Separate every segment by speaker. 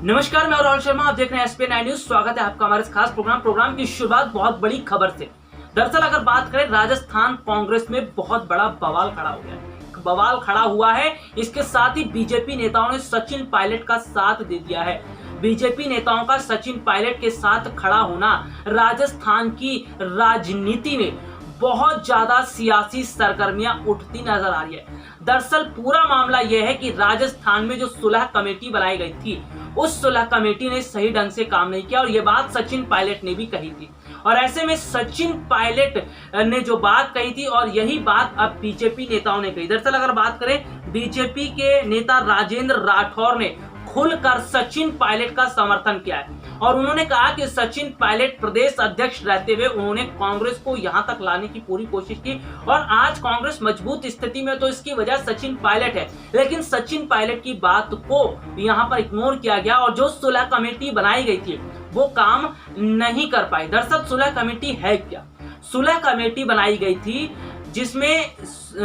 Speaker 1: नमस्कार, मैं राहुल शर्मा। आप देख रहे हैं SP9 न्यूज। स्वागत है आपका हमारे इस खास प्रोग्राम की शुरुआत बहुत बड़ी खबर से। दरअसल अगर बात करें, राजस्थान कांग्रेस में बहुत बड़ा बवाल खड़ा हो गया है। बवाल खड़ा हुआ है, इसके साथ ही बीजेपी नेताओं ने सचिन पायलट का साथ दे दिया है। बीजेपी नेताओं का सचिन पायलट के साथ खड़ा होना राजस्थान की राजनीति में बहुत ज्यादा सियासी सरगर्मियां उठती नजर आ रही है। दरअसल पूरा मामला यह है कि राजस्थान में जो सुलह कमेटी बनाई गई थी, उस सुलह कमेटी ने सही ढंग से काम नहीं किया और यह बात सचिन पायलट ने भी कही थी। और ऐसे में सचिन पायलट ने जो बात कही थी और यही बात अब बीजेपी नेताओं ने कही। दरअसल अगर बात करें, बीजेपी के नेता राजेंद्र राठौर ने खुलकर सचिन पायलट का समर्थन किया है और उन्होंने कहा कि सचिन पायलट प्रदेश अध्यक्ष रहते हुए उन्होंने कांग्रेस को यहां तक लाने की पूरी कोशिश की और आज कांग्रेस मजबूत स्थिति में, तो इसकी वजह सचिन पायलट है। लेकिन सचिन पायलट की बात को यहां पर इग्नोर किया गया और जो सुलह कमेटी बनाई गई थी वो काम नहीं कर पाई। दरअसल सुलह कमेटी है क्या? सुलह कमेटी बनाई गई थी जिसमें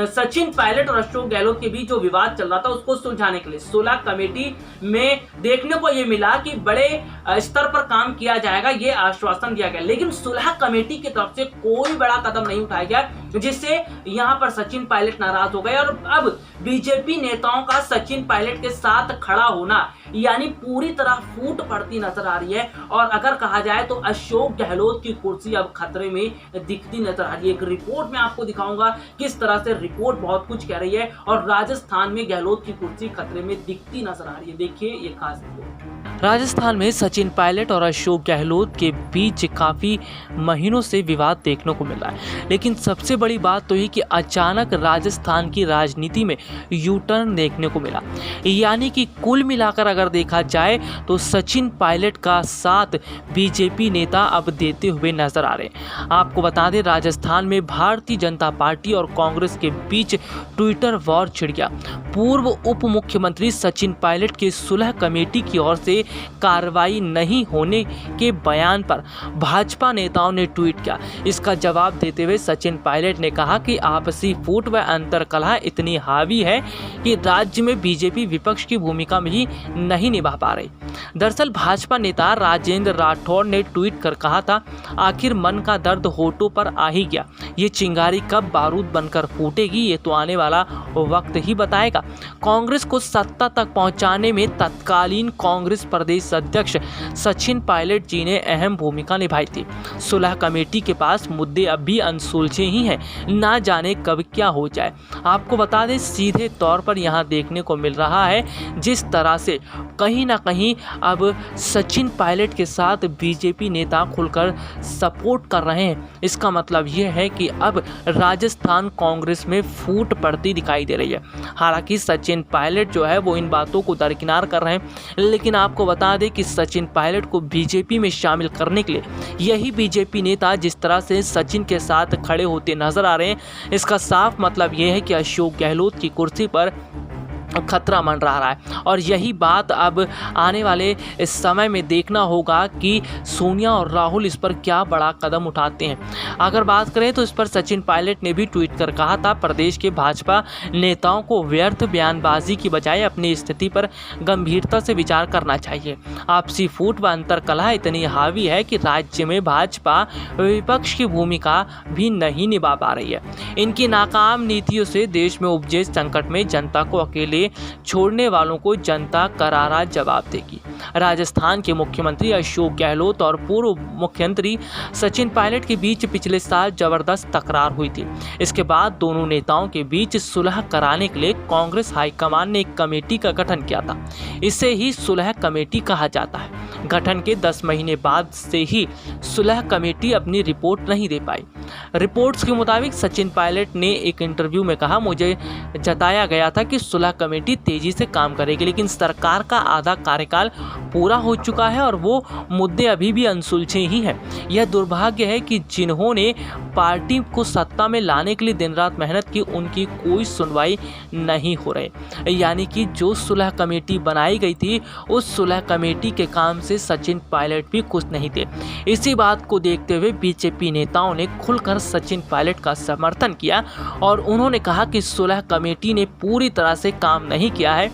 Speaker 1: सचिन पायलट और अशोक गहलोत के बीच जो विवाद चल रहा था उसको सुलझाने के लिए सुलह कमेटी में देखने को ये मिला कि बड़े स्तर पर काम किया जाएगा, ये आश्वासन दिया गया। लेकिन सुलह कमेटी की तरफ से कोई बड़ा कदम नहीं उठाया गया, जिससे यहां पर सचिन पायलट नाराज हो गए और अब बीजेपी नेताओं का सचिन पायलट के साथ खड़ा होना यानी पूरी तरह फूट पड़ती नजर आ रही है। और अगर कहा जाए तो अशोक गहलोत की कुर्सी अब खतरे में दिखती नजर आ रही है। एक रिपोर्ट में आपको दिखाऊंगा किस तरह से रिपोर्ट बहुत कुछ कह रही है और राजस्थान में गहलोत की कुर्सी खतरे में दिखती नजर आ रही है। देखिए ये खास रिपोर्ट।
Speaker 2: राजस्थान में सचिन पायलट और अशोक गहलोत के बीच काफ़ी महीनों से विवाद देखने को मिल रहा है, लेकिन सबसे बड़ी बात तो ये कि अचानक राजस्थान की राजनीति में यू टर्न देखने को मिला। यानी कि कुल मिलाकर अगर देखा जाए तो सचिन पायलट का साथ बीजेपी नेता अब देते हुए नजर आ रहे हैं। आपको बता दें, राजस्थान में भारतीय जनता पार्टी और कांग्रेस के बीच ट्विटर वॉर छिड़ गया। पूर्व उप मुख्यमंत्री सचिन पायलट के सुलह कमेटी की ओर से कार्रवाई नहीं होने के बयान पर भाजपा नेताओं ने ट्वीट किया। इसका जवाब देते हुए सचिन पायलट ने कहा कि आपसी फूट व अंतरकलह इतनी हावी है कि राज्य में बीजेपी विपक्ष की भूमिका में ही नहीं निभा पा रही। दरअसल भाजपा नेता राजेंद्र राठौर ने ट्वीट कर कहा था, आखिर मन का दर्द होठों पर आ ही गया। ये चिंगारी कब बारूद बनकर फूटेगी, ये तो आने वाला वक्त ही बताएगा। कांग्रेस को सत्ता तक पहुंचाने में तत्कालीन कांग्रेस प्रदेश अध्यक्ष सचिन पायलट जी ने अहम भूमिका निभाई थी। सुलह कमेटी के पास मुद्दे अब भी अनसुलझे ही हैं, ना जाने कब क्या हो जाए। आपको बता दें, सीधे तौर पर यहाँ देखने को मिल रहा है जिस तरह से कहीं ना कहीं अब सचिन पायलट के साथ बीजेपी नेता खुलकर सपोर्ट कर रहे हैं। इसका मतलब यह है कि अब राजस्थान कांग्रेस में फूट पड़ती दिखाई दे रही है। हालांकि सचिन पायलट जो है वो इन बातों को दरकिनार कर रहे हैं, लेकिन आपको बता दें कि सचिन पायलट को बीजेपी में शामिल करने के लिए यही बीजेपी नेता जिस तरह से सचिन के साथ खड़े होते नजर आ रहे हैं, इसका साफ मतलब यह है कि अशोक गहलोत की कुर्सी पर खतरा मंडरा रहा है। और यही बात अब आने वाले इस समय में देखना होगा कि सोनिया और राहुल इस पर क्या बड़ा कदम उठाते हैं। अगर बात करें तो इस पर सचिन पायलट ने भी ट्वीट कर कहा था, प्रदेश के भाजपा नेताओं को व्यर्थ बयानबाजी की बजाय अपनी स्थिति पर गंभीरता से विचार करना चाहिए। आपसी फूट व अंतरकलह इतनी हावी है कि राज्य में भाजपा विपक्ष की भूमिका भी नहीं निभा पा रही है। इनकी नाकाम नीतियों से देश में उपजे संकट में जनता को अकेले छोड़ने वालों को जनता करारा जवाब देगी। राजस्थान के मुख्यमंत्री अशोक गहलोत और पूर्व मुख्यमंत्री सचिन पायलट के बीच पिछले साल जबरदस्त तकरार हुई थी। इसके बाद दोनों नेताओं के बीच सुलह कराने के लिए कांग्रेस हाईकमान ने एक कमेटी का गठन किया था। इसे ही सुलह कमेटी कहा जाता है। गठन के 10 महीने बाद से ही सुलह कमेटी अपनी रिपोर्ट नहीं दे पाई। रिपोर्ट्स के मुताबिक सचिन पायलट ने एक इंटरव्यू में कहा, मुझे जताया गया था कि सुलह कमेटी तेजी से काम करेगी, लेकिन सरकार का आधा कार्यकाल पूरा हो चुका है और वो मुद्दे अभी भी अनसुलझे ही हैं। यह दुर्भाग्य है कि जिन्होंने पार्टी को सत्ता में लाने के लिए दिन रात मेहनत की, उनकी कोई सुनवाई नहीं हो रही। यानी कि जो सुलह कमेटी बनाई गई थी, उस सुलह कमेटी के काम से सचिन पायलट भी खुश नहीं थे। इसी बात को देखते हुए बीजेपी नेताओं ने खुलकर सचिन पायलट का समर्थन किया और उन्होंने कहा कि सुलह कमेटी ने पूरी तरह से काम नहीं किया है।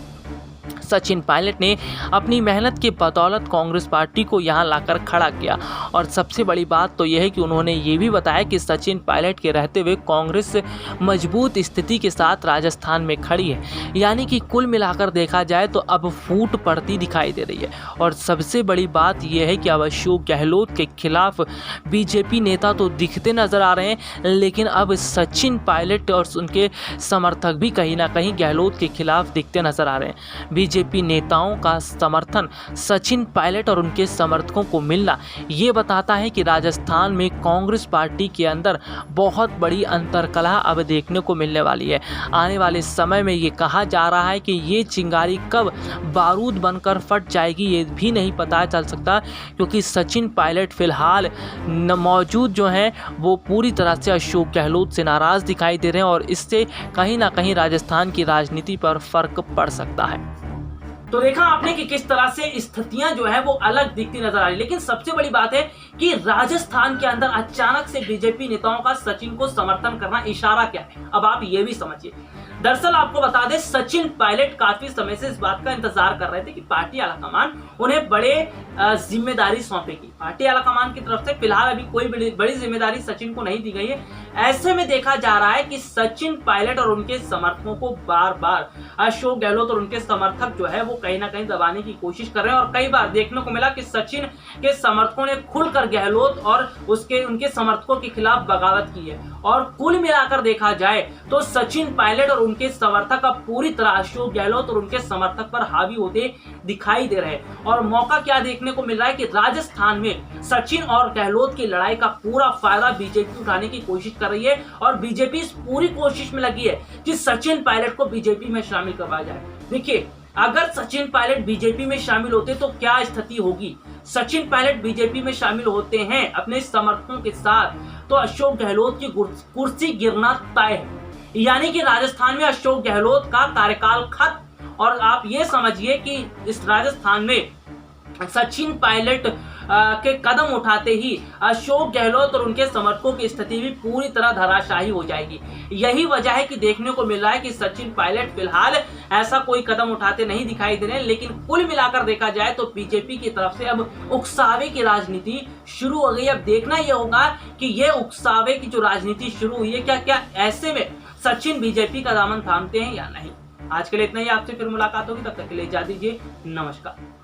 Speaker 2: सचिन पायलट ने अपनी मेहनत के बदौलत कांग्रेस पार्टी को यहां लाकर खड़ा किया। और सबसे बड़ी बात तो यह है कि उन्होंने ये भी बताया कि सचिन पायलट के रहते हुए कांग्रेस मजबूत स्थिति के साथ राजस्थान में खड़ी है। यानी कि कुल मिलाकर देखा जाए तो अब फूट पड़ती दिखाई दे रही है। और सबसे बड़ी बात यह है कि अब अशोक गहलोत के खिलाफ बीजेपी नेता तो दिखते नजर आ रहे हैं, लेकिन अब सचिन पायलट और उनके समर्थक भी कहीं ना कहीं गहलोत के खिलाफ दिखते नजर आ रहे हैं। बीजेपी नेताओं का समर्थन सचिन पायलट और उनके समर्थकों को मिलना ये बताता है कि राजस्थान में कांग्रेस पार्टी के अंदर बहुत बड़ी अंतर्कलह अब देखने को मिलने वाली है। आने वाले समय में ये कहा जा रहा है कि ये चिंगारी कब बारूद बनकर फट जाएगी ये भी नहीं पता चल सकता, क्योंकि सचिन पायलट फिलहाल मौजूद जो हैं वो पूरी तरह से अशोक गहलोत से नाराज़ दिखाई दे रहे हैं और इससे कहीं ना कहीं राजस्थान की राजनीति पर फर्क पड़ सकता है।
Speaker 1: तो देखा आपने कि किस तरह से स्थितियां जो है वो अलग दिखती नजर आ रही। लेकिन सबसे बड़ी बात है कि राजस्थान के अंदर अचानक से बीजेपी नेताओं का सचिन को समर्थन करना इशारा क्या है, अब आप ये भी समझिए। दरअसल आपको बता दें, सचिन पायलट काफी समय से इस बात का इंतजार कर रहे थे कि पार्टी आलाकमान उन्हें बड़े जिम्मेदारी सौंपेगी। पार्टी आलाकमान की तरफ से फिलहाल अभी कोई बड़ी जिम्मेदारी सचिन को नहीं दी गई है। ऐसे में देखा जा रहा है कि सचिन पायलट और उनके समर्थकों को बार बार अशोक गहलोत और उनके समर्थक जो है वो कहीं ना कहीं दबाने की कोशिश कर रहे हैं। और कई बार देखने को मिला कि सचिन के समर्थकों ने खुलकर गहलोत और उनके समर्थकों के खिलाफ बगावत की है। और कुल मिलाकर देखा जाए तो सचिन पायलट और उनके समर्थक अब पूरी तरह अशोक गहलोत और उनके समर्थक पर हावी होते दिखाई दे रहे हैं। और मौका क्या देखने को मिल रहा है कि राजस्थान में सचिन और गहलोत की लड़ाई का पूरा फायदा बीजेपी उठाने की कोशिश कर रही है। और बीजेपी इस पूरी कोशिश में लगी है कि सचिन पायलट को बीजेपी में शामिल करवाया जाए। देखिए, अगर सचिन पायलट बीजेपी में शामिल होते तो क्या स्थिति होगी। सचिन पायलट बीजेपी में शामिल होते हैं अपने समर्थकों के साथ तो अशोक गहलोत की कुर्सी गिरना तय है। यानी कि राजस्थान में अशोक गहलोत का कार्यकाल खत्म। और आप ये समझिए कि इस राजस्थान में सचिन पायलट के कदम उठाते ही अशोक गहलोत और उनके समर्थकों की स्थिति भी पूरी तरह धराशायी हो जाएगी। यही वजह है कि देखने को मिल रहा है कि सचिन पायलट फिलहाल ऐसा कोई कदम उठाते नहीं दिखाई दे रहे हैं। लेकिन कुल मिलाकर देखा जाए तो बीजेपी की तरफ से अब उकसावे की राजनीति शुरू हो गई। अब देखना यह होगा कि ये उकसावे की जो राजनीति शुरू हुई है, क्या ऐसे में सचिन बीजेपी का दामन थामते हैं या नहीं। आज के लिए इतना ही, आपसे फिर मुलाकात होगी, तब तक के लिए इजाजत दीजिए, नमस्कार।